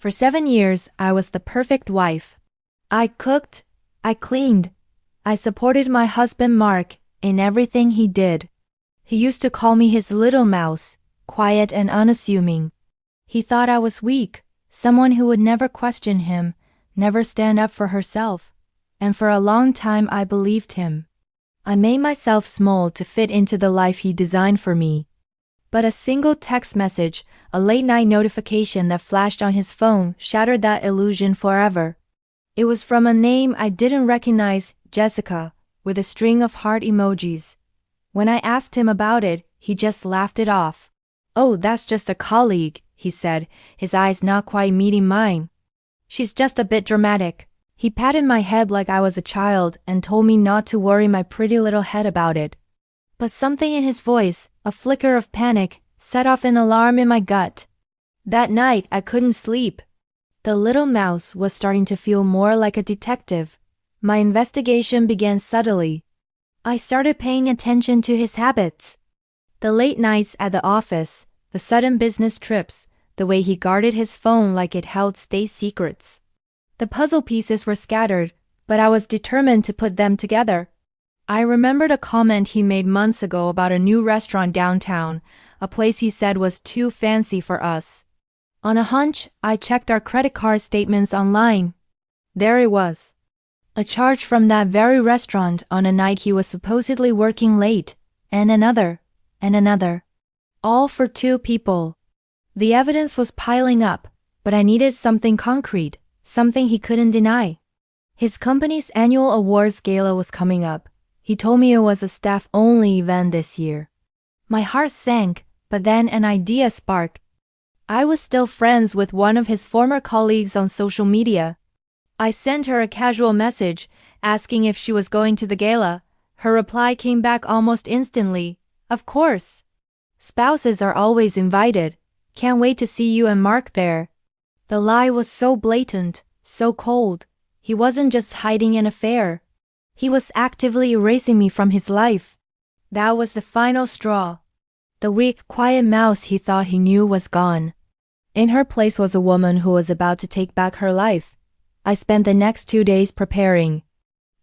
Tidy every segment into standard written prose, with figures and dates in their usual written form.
For 7 years, I was the perfect wife. I cooked, I cleaned, I supported my husband Mark in everything he did. He used to call me his little mouse, quiet and unassuming. He thought I was weak, someone who would never question him, never stand up for herself. And for a long time I believed him. I made myself small to fit into the life he designed for me. But a single text message, a late-night notification that flashed on his phone shattered that illusion forever. It was from a name I didn't recognize, Jessica, with a string of heart emojis. When I asked him about it, he just laughed it off. "Oh, that's just a colleague," he said, his eyes not quite meeting mine. "She's just a bit dramatic." He patted my head like I was a child and told me not to worry my pretty little head about it. But something in his voice, a flicker of panic, set off an alarm in my gut. That night, I couldn't sleep. The little mouse was starting to feel more like a detective. My investigation began subtly. I started paying attention to his habits. The late nights at the office, the sudden business trips, the way he guarded his phone like it held state secrets. The puzzle pieces were scattered, but I was determined to put them together. I remembered a comment he made months ago about a new restaurant downtown, a place he said was too fancy for us. On a hunch, I checked our credit card statements online. There it was. A charge from that very restaurant on a night he was supposedly working late, and another, and another. All for 2 people. The evidence was piling up, but I needed something concrete, something he couldn't deny. His company's annual awards gala was coming up. He told me it was a staff-only event this year. My heart sank, but then an idea sparked. I was still friends with one of his former colleagues on social media. I sent her a casual message, asking if she was going to the gala. Her reply came back almost instantly. "Of course. Spouses are always invited. Can't wait to see you and Mark there." The lie was so blatant, so cold. He wasn't just hiding an affair. He was actively erasing me from his life. That was the final straw. The weak, quiet mouse he thought he knew was gone. In her place was a woman who was about to take back her life. I spent the next 2 days preparing.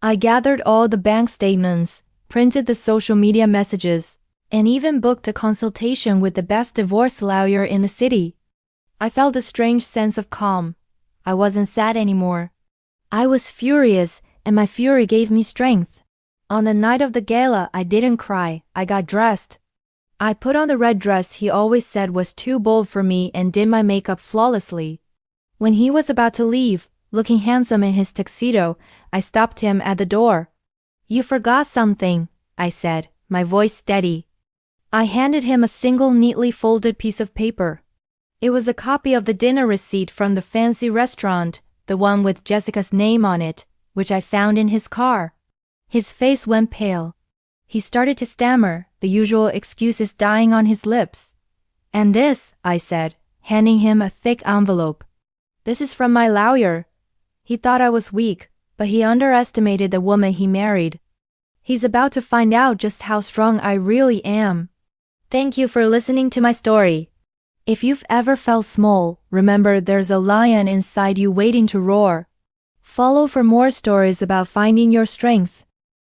I gathered all the bank statements, printed the social media messages, and even booked a consultation with the best divorce lawyer in the city. I felt a strange sense of calm. I wasn't sad anymore. I was furious, and my fury gave me strength. On the night of the gala, I didn't cry. I got dressed. I put on the red dress he always said was too bold for me and did my makeup flawlessly. When he was about to leave, looking handsome in his tuxedo, I stopped him at the door. "You forgot something," I said, my voice steady. I handed him a single neatly folded piece of paper. It was a copy of the dinner receipt from the fancy restaurant, the one with Jessica's name on it, which I found in his car. His face went pale. He started to stammer, the usual excuses dying on his lips. "And this," I said, handing him a thick envelope. "This is from my lawyer." He thought I was weak, but he underestimated the woman he married. He's about to find out just how strong I really am. Thank you for listening to my story. If you've ever felt small, remember there's a lion inside you waiting to roar. Follow for more stories about finding your strength.